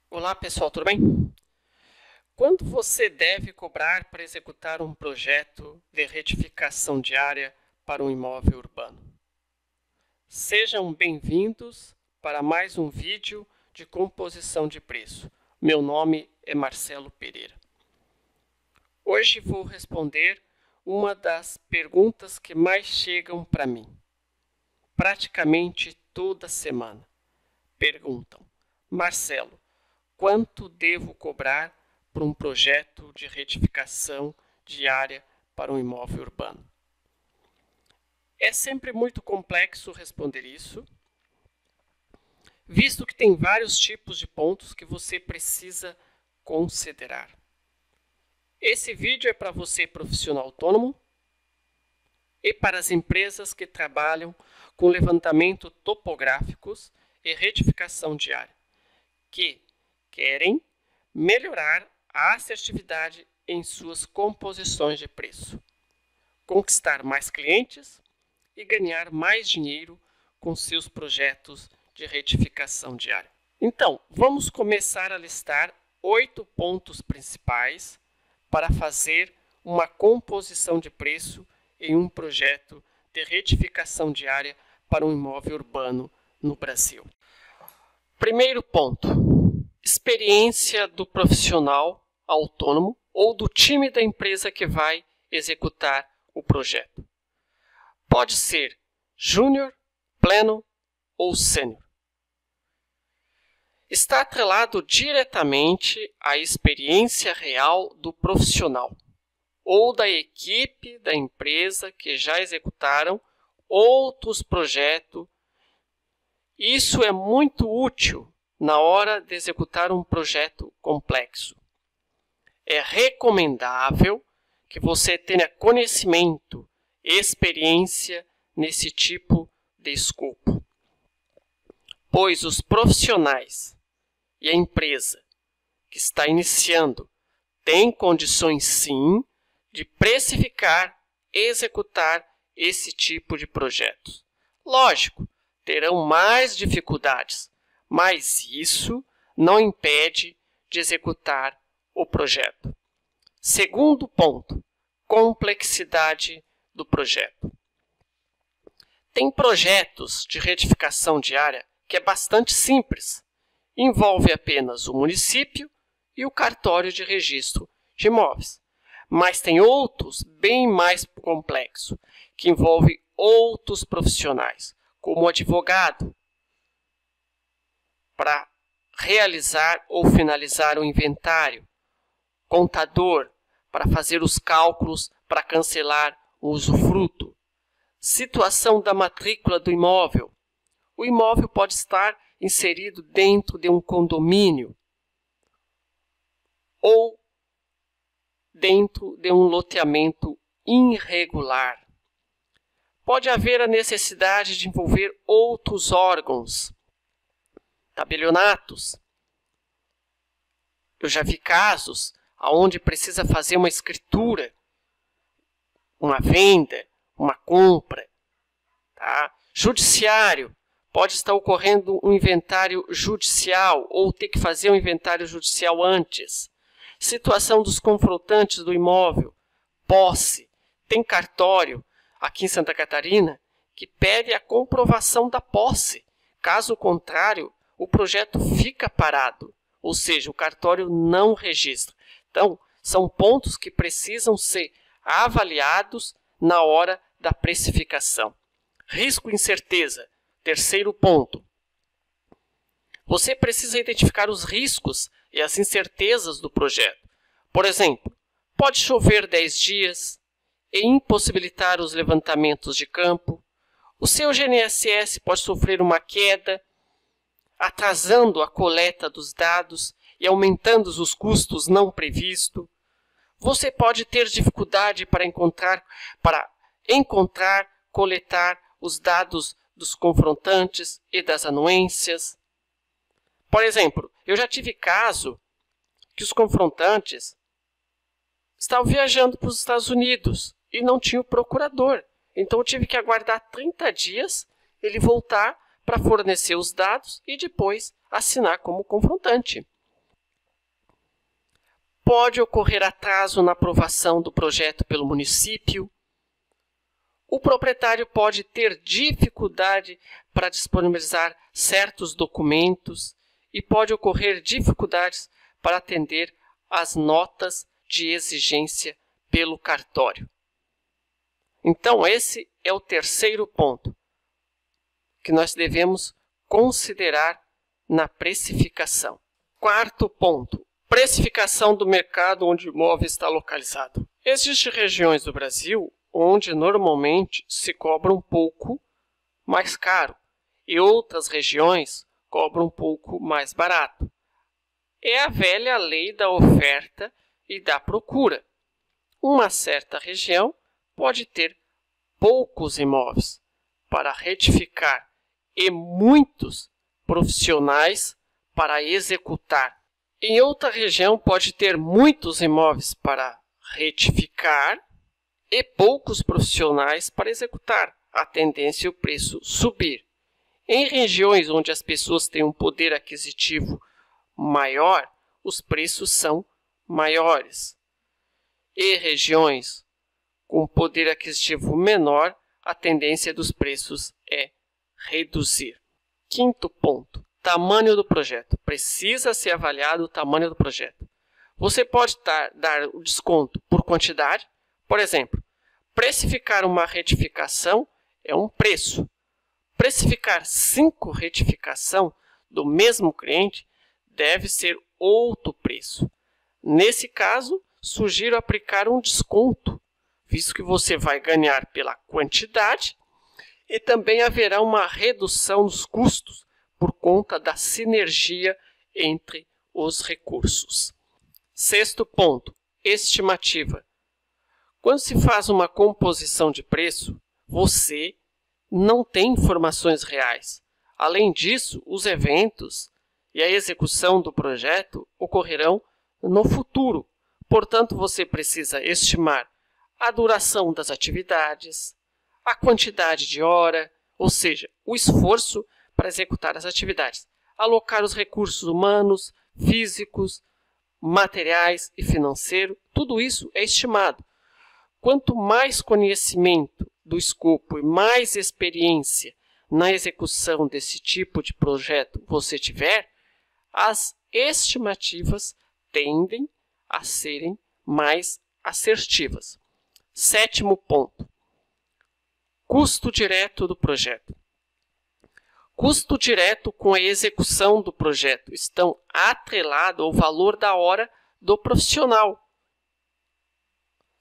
Olá pessoal, tudo bem? Quanto você deve cobrar para executar um projeto de retificação de área para um imóvel urbano? Sejam bem-vindos para mais um vídeo de composição de preço. Meu nome é Marcelo Pereira. Hoje vou responder uma das perguntas que mais chegam para mim, praticamente toda semana. Perguntam: Marcelo, quanto devo cobrar por um projeto de retificação de área para um imóvel urbano? É sempre muito complexo responder isso, visto que tem vários tipos de pontos que você precisa considerar. Esse vídeo é para você profissional autônomo e para as empresas que trabalham com levantamento topográficos e retificação de área, que querem melhorar a assertividade em suas composições de preço, conquistar mais clientes e ganhar mais dinheiro com seus projetos de retificação de área. Então, vamos começar a listar 8 pontos principais para fazer uma composição de preço em um projeto de retificação de área para um imóvel urbano no Brasil. Primeiro ponto: experiência do profissional autônomo ou do time da empresa que vai executar o projeto. Pode ser júnior, pleno ou sênior. Está atrelado diretamente à experiência real do profissional ou da equipe da empresa que já executaram outros projetos. Isso é muito útil na hora de executar um projeto complexo. É recomendável que você tenha conhecimento e experiência nesse tipo de escopo, pois os profissionais e a empresa que está iniciando têm condições sim de precificar e executar esse tipo de projetos. Lógico, terão mais dificuldades, mas isso não impede de executar o projeto. Segundo ponto: complexidade do projeto. Tem projetos de retificação de área que é bastante simples. Envolve apenas o município e o cartório de registro de imóveis. Mas tem outros bem mais complexos, que envolvem outros profissionais, como advogado, para realizar ou finalizar o inventário, contador, para fazer os cálculos para cancelar o usufruto, situação da matrícula do imóvel. O imóvel pode estar inserido dentro de um condomínio ou dentro de um loteamento irregular. Pode haver a necessidade de envolver outros órgãos, tabelionatos. Eu já vi casos onde precisa fazer uma escritura, uma venda, uma compra. Tá? Judiciário. Pode estar ocorrendo um inventário judicial ou ter que fazer um inventário judicial antes. Situação dos confrontantes do imóvel. Posse. Tem cartório aqui em Santa Catarina que pede a comprovação da posse. Caso contrário, o projeto fica parado, ou seja, o cartório não registra. Então, são pontos que precisam ser avaliados na hora da precificação. Risco e incerteza. Terceiro ponto. Você precisa identificar os riscos e as incertezas do projeto. Por exemplo, pode chover 10 dias e impossibilitar os levantamentos de campo. O seu GNSS pode sofrer uma queda, atrasando a coleta dos dados e aumentando os custos não previstos. Você pode ter dificuldade para encontrar, coletar os dados dos confrontantes e das anuências. Por exemplo, eu já tive caso que os confrontantes estavam viajando para os Estados Unidos e não tinha o procurador. Então eu tive que aguardar 30 dias ele voltar para fornecer os dados e depois assinar como confrontante. Pode ocorrer atraso na aprovação do projeto pelo município. O proprietário pode ter dificuldade para disponibilizar certos documentos e pode ocorrer dificuldades para atender às notas de exigência pelo cartório. Então, esse é o terceiro ponto que nós devemos considerar na precificação. Quarto ponto, precificação do mercado onde o imóvel está localizado. Existem regiões do Brasil onde normalmente se cobra um pouco mais caro e outras regiões cobram um pouco mais barato. É a velha lei da oferta e da procura. Uma certa região pode ter poucos imóveis para retificar e muitos profissionais para executar. Em outra região pode ter muitos imóveis para retificar e poucos profissionais para executar. A tendência é o preço subir. Em regiões onde as pessoas têm um poder aquisitivo maior, os preços são maiores. E regiões com poder aquisitivo menor, a tendência dos preços é reduzir. Quinto ponto, tamanho do projeto. Precisa ser avaliado o tamanho do projeto. Você pode dar o desconto por quantidade. Por exemplo, precificar uma retificação é um preço. Precificar 5 retificações do mesmo cliente deve ser outro preço. Nesse caso, sugiro aplicar um desconto, visto que você vai ganhar pela quantidade e também haverá uma redução nos custos por conta da sinergia entre os recursos. Sexto ponto, estimativa. Quando se faz uma composição de preço, você não tem informações reais. Além disso, os eventos e a execução do projeto ocorrerão no futuro. Portanto, você precisa estimar a duração das atividades, a quantidade de hora, ou seja, o esforço para executar as atividades, alocar os recursos humanos, físicos, materiais e financeiros, tudo isso é estimado. Quanto mais conhecimento do escopo e mais experiência na execução desse tipo de projeto você tiver, as estimativas tendem a serem mais assertivas. Sétimo ponto, custo direto do projeto. Custo direto com a execução do projeto estão atrelados ao valor da hora do profissional.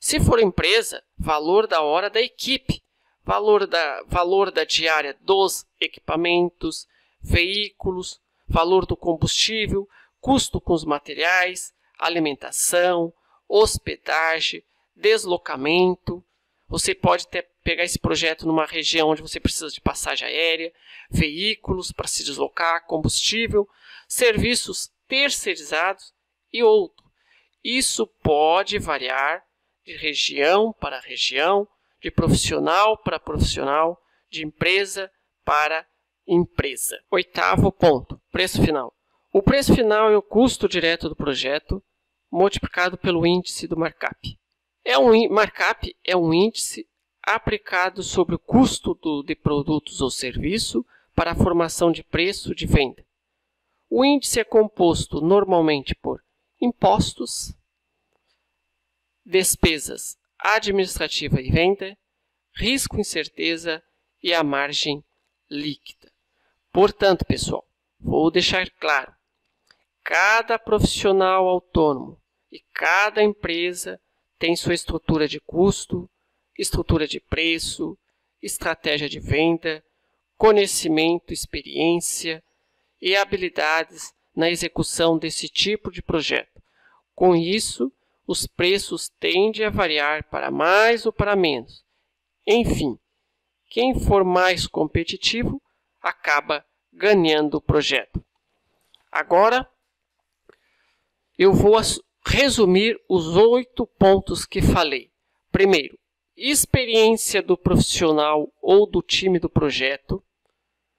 Se for empresa, valor da hora da equipe, valor da diária dos equipamentos, veículos, valor do combustível, custo com os materiais, alimentação, hospedagem, deslocamento. Você pode pegar esse projeto numa região onde você precisa de passagem aérea, veículos para se deslocar, combustível, serviços terceirizados e outro. Isso pode variar de região para região, de profissional para profissional, de empresa para empresa. Oitavo ponto, preço final. O preço final é o custo direto do projeto multiplicado pelo índice do markup. Markup é um índice aplicado sobre o custo de produtos ou serviço para a formação de preço de venda. O índice é composto normalmente por impostos, despesas administrativa e venda, risco e incerteza e a margem líquida. Portanto, pessoal, vou deixar claro, cada profissional autônomo e cada empresa tem sua estrutura de custo, estrutura de preço, estratégia de venda, conhecimento, experiência e habilidades na execução desse tipo de projeto. Com isso, os preços tendem a variar para mais ou para menos. Enfim, quem for mais competitivo acaba ganhando o projeto. Agora, eu vou resumir os 8 pontos que falei. Primeiro, experiência do profissional ou do time do projeto.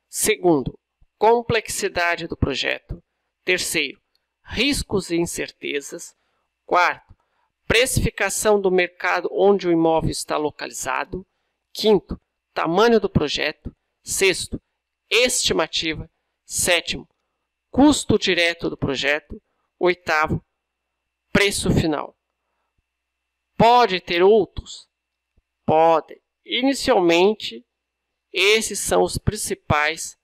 Segundo, complexidade do projeto. Terceiro, riscos e incertezas. Quarto, precificação do mercado onde o imóvel está localizado. Quinto, tamanho do projeto. Sexto, estimativa. Sétimo, custo direto do projeto. Oitavo, preço final. Pode ter outros? Pode. Inicialmente, esses são os principais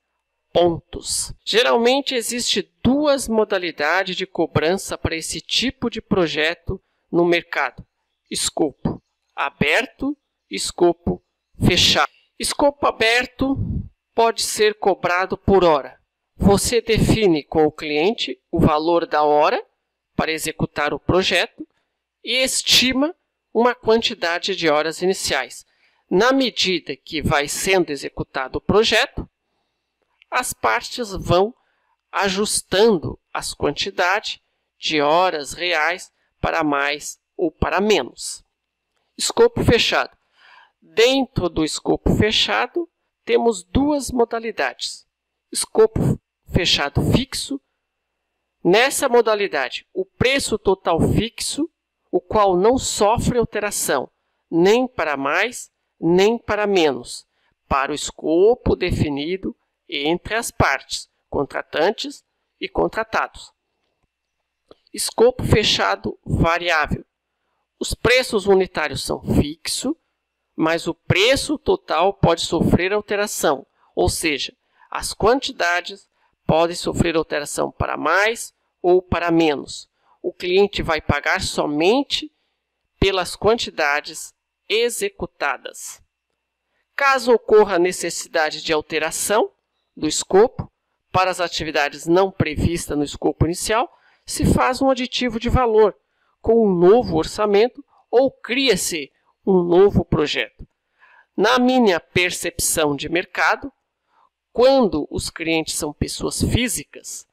pontos. Geralmente, existem duas modalidades de cobrança para esse tipo de projeto no mercado: escopo aberto e escopo fechado. Escopo aberto pode ser cobrado por hora. Você define com o cliente o valor da hora para executar o projeto e estima uma quantidade de horas iniciais. Na medida que vai sendo executado o projeto, as partes vão ajustando as quantidades de horas reais para mais ou para menos. Escopo fechado. Dentro do escopo fechado, temos duas modalidades. Escopo fechado fixo. Nessa modalidade, o preço total fixo, o qual não sofre alteração, nem para mais, nem para menos, para o escopo definido entre as partes, contratantes e contratados. Escopo fechado variável. Os preços unitários são fixos, mas o preço total pode sofrer alteração, ou seja, as quantidades podem sofrer alteração para mais ou para menos. O cliente vai pagar somente pelas quantidades executadas. Caso ocorra a necessidade de alteração do escopo para as atividades não previstas no escopo inicial, se faz um aditivo de valor com um novo orçamento ou cria-se um novo projeto. Na minha percepção de mercado, quando os clientes são pessoas físicas,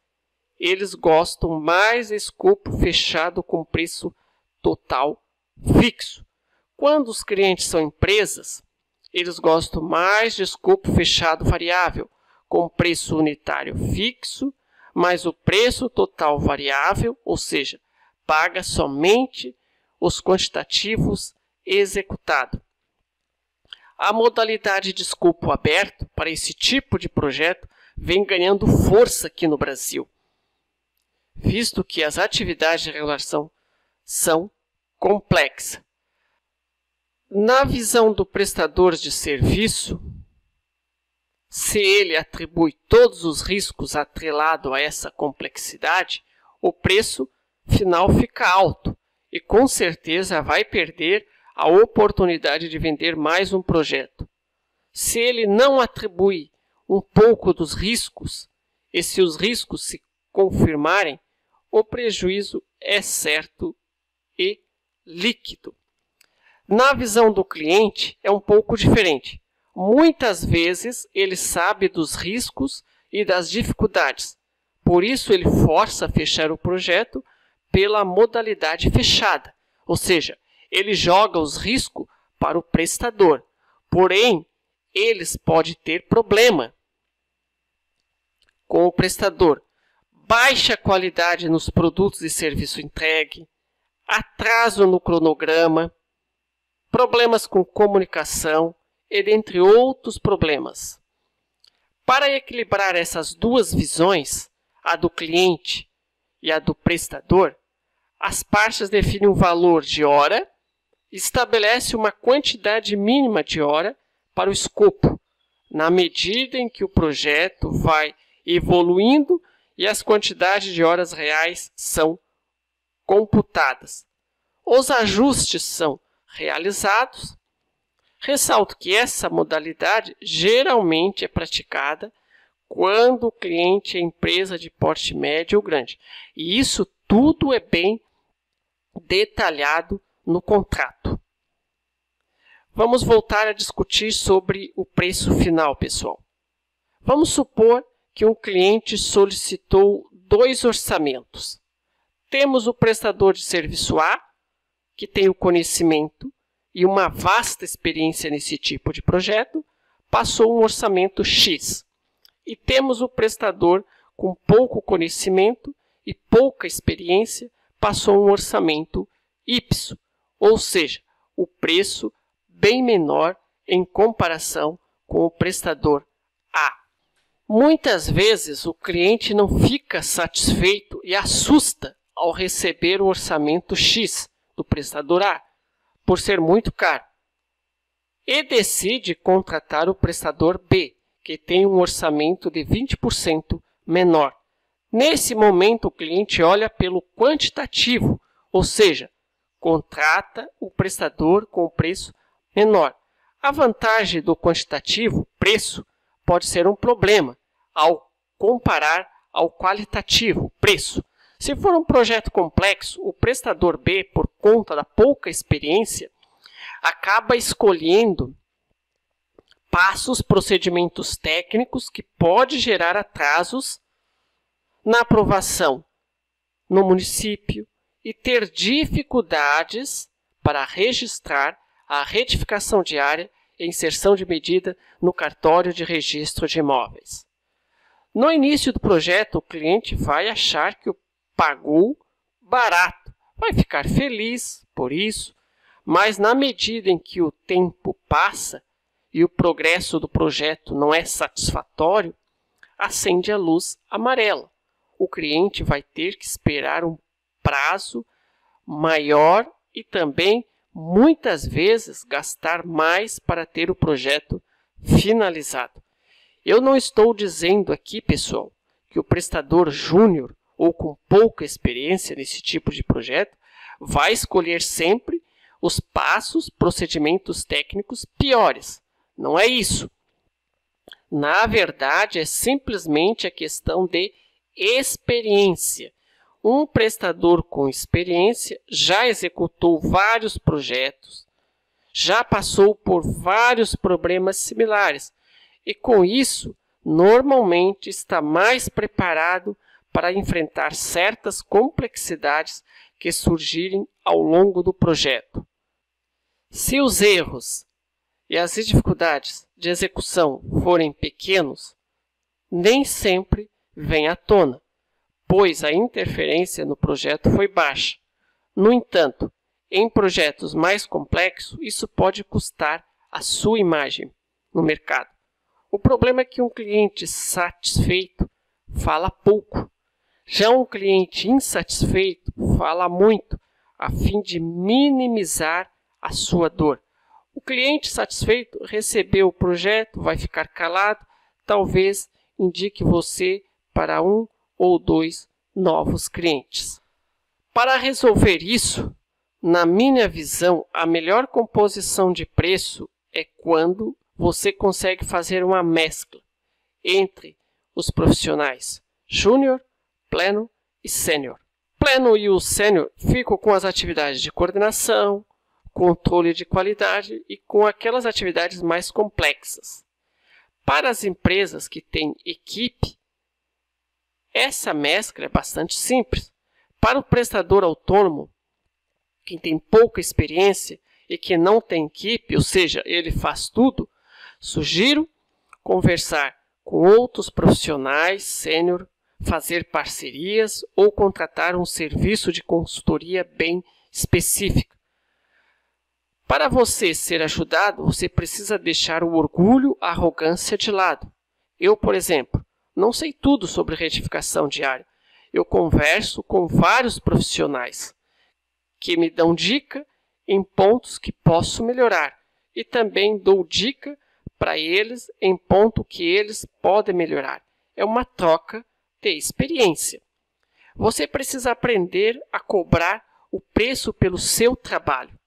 eles gostam mais de escopo fechado com preço total fixo. Quando os clientes são empresas, eles gostam mais de escopo fechado variável, com preço unitário fixo, mas o preço total variável, ou seja, paga somente os quantitativos executados. A modalidade de escopo aberto para esse tipo de projeto vem ganhando força aqui no Brasil, visto que as atividades de regulação são complexas. Na visão do prestador de serviço, se ele atribui todos os riscos atrelados a essa complexidade, o preço final fica alto e com certeza vai perder a oportunidade de vender mais um projeto. Se ele não atribui um pouco dos riscos, e se os riscos se confirmarem, o prejuízo é certo e líquido. Na visão do cliente, é um pouco diferente. Muitas vezes, ele sabe dos riscos e das dificuldades. Por isso, ele força a fechar o projeto pela modalidade fechada. Ou seja, ele joga os riscos para o prestador. Porém, eles podem ter problema com o prestador. Baixa qualidade nos produtos e serviços entregue, atraso no cronograma, problemas com comunicação e dentre outros problemas. Para equilibrar essas duas visões, a do cliente e a do prestador, as partes definem um valor de hora e estabelecem uma quantidade mínima de hora para o escopo, na medida em que o projeto vai evoluindo e as quantidades de horas reais são computadas. Os ajustes são realizados. Ressalto que essa modalidade geralmente é praticada quando o cliente é empresa de porte médio ou grande. E isso tudo é bem detalhado no contrato. Vamos voltar a discutir sobre o preço final, pessoal. Vamos supor que um cliente solicitou 2 orçamentos. Temos o prestador de serviço A, que tem o conhecimento e uma vasta experiência nesse tipo de projeto, passou um orçamento X. E temos o prestador com pouco conhecimento e pouca experiência, passou um orçamento Y, ou seja, o preço bem menor em comparação com o prestador A. Muitas vezes o cliente não fica satisfeito e assusta ao receber o orçamento X do prestador A, por ser muito caro, e decide contratar o prestador B, que tem um orçamento de 20% menor. Nesse momento, o cliente olha pelo quantitativo, ou seja, contrata o prestador com o preço menor. A vantagem do quantitativo, preço, pode ser um problema ao comparar ao qualitativo, preço. Se for um projeto complexo, o prestador B, por conta da pouca experiência, acaba escolhendo passos, procedimentos técnicos que pode gerar atrasos na aprovação no município e ter dificuldades para registrar a retificação de área e inserção de medida no cartório de registro de imóveis. No início do projeto, o cliente vai achar que pagou barato, vai ficar feliz por isso, mas na medida em que o tempo passa e o progresso do projeto não é satisfatório, acende a luz amarela. O cliente vai ter que esperar um prazo maior e também, muitas vezes, gastar mais para ter o projeto finalizado. Eu não estou dizendo aqui, pessoal, que o prestador júnior ou com pouca experiência nesse tipo de projeto vai escolher sempre os passos, procedimentos técnicos piores. Não é isso. Na verdade, é simplesmente a questão de experiência. Um prestador com experiência já executou vários projetos, já passou por vários problemas similares e, com isso, normalmente está mais preparado para enfrentar certas complexidades que surgirem ao longo do projeto. Se os erros e as dificuldades de execução forem pequenos, nem sempre vem à tona, pois a interferência no projeto foi baixa. No entanto, em projetos mais complexos, isso pode custar a sua imagem no mercado. O problema é que um cliente satisfeito fala pouco. Já um cliente insatisfeito fala muito, a fim de minimizar a sua dor. O cliente satisfeito recebeu o projeto, vai ficar calado, talvez indique você para um ou dois novos clientes. Para resolver isso, na minha visão, a melhor composição de preço é quando você consegue fazer uma mescla entre os profissionais júnior, pleno e sênior. Pleno e o sênior ficam com as atividades de coordenação, controle de qualidade e com aquelas atividades mais complexas. Para as empresas que têm equipe, essa mescla é bastante simples. Para o prestador autônomo, quem tem pouca experiência e que não tem equipe, ou seja, ele faz tudo, sugiro conversar com outros profissionais sênior, fazer parcerias ou contratar um serviço de consultoria bem específico. Para você ser ajudado, você precisa deixar o orgulho, a arrogância de lado. Eu, por exemplo, não sei tudo sobre retificação de área. Eu converso com vários profissionais que me dão dica em pontos que posso melhorar e também dou dica para eles em ponto que eles podem melhorar. É uma troca de experiência. Você precisa aprender a cobrar o preço pelo seu trabalho.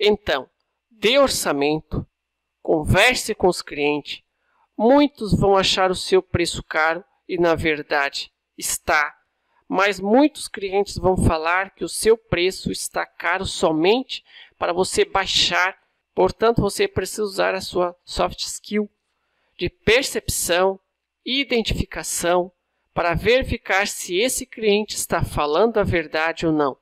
Então, dê orçamento, converse com os clientes. Muitos vão achar o seu preço caro e, na verdade, está. Mas muitos clientes vão falar que o seu preço está caro somente para você baixar. Portanto, você precisa usar a sua soft skill de percepção e identificação para verificar se esse cliente está falando a verdade ou não.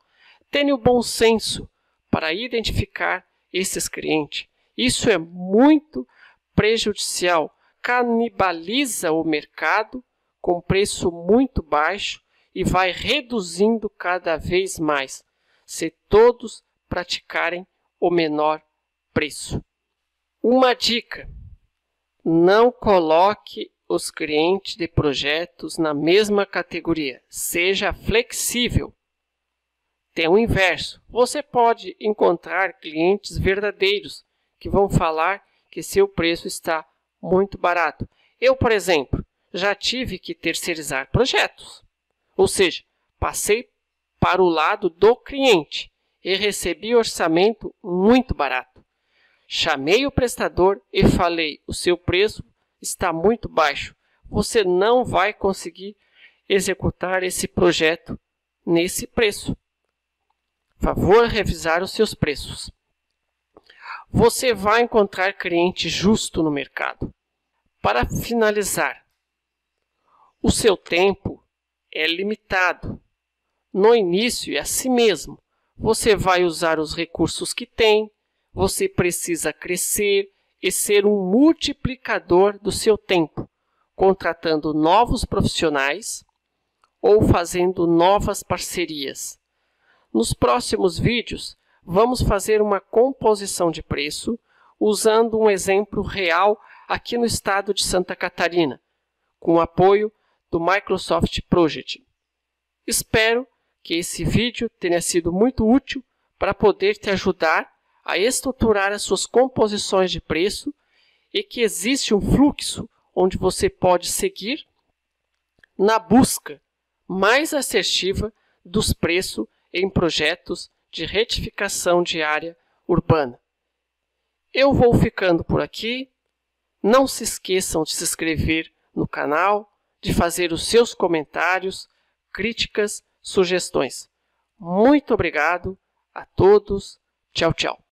Tenha o bom senso para identificar esses clientes. Isso é muito prejudicial, canibaliza o mercado com preço muito baixo e vai reduzindo cada vez mais, se todos praticarem o menor preço. Uma dica: não coloque os clientes de projetos na mesma categoria. Seja flexível. Tem o inverso. Você pode encontrar clientes verdadeiros que vão falar que seu preço está muito barato. Eu, por exemplo, já tive que terceirizar projetos. Ou seja, passei para o lado do cliente e recebi orçamento muito barato. Chamei o prestador e falei: o seu preço está muito baixo. Você não vai conseguir executar esse projeto nesse preço. Favor revisar os seus preços. Você vai encontrar cliente justo no mercado. Para finalizar, o seu tempo é limitado. No início é assim mesmo. Você vai usar os recursos que tem. Você precisa crescer e ser um multiplicador do seu tempo, contratando novos profissionais ou fazendo novas parcerias. Nos próximos vídeos, vamos fazer uma composição de preço usando um exemplo real aqui no estado de Santa Catarina, com o apoio do Microsoft Project. Espero que esse vídeo tenha sido muito útil para poder te ajudar a estruturar as suas composições de preço e que existe um fluxo onde você pode seguir na busca mais assertiva dos preços em projetos de retificação de área urbana. Eu vou ficando por aqui. Não se esqueçam de se inscrever no canal, de fazer os seus comentários, críticas, sugestões. Muito obrigado a todos. Tchau, tchau.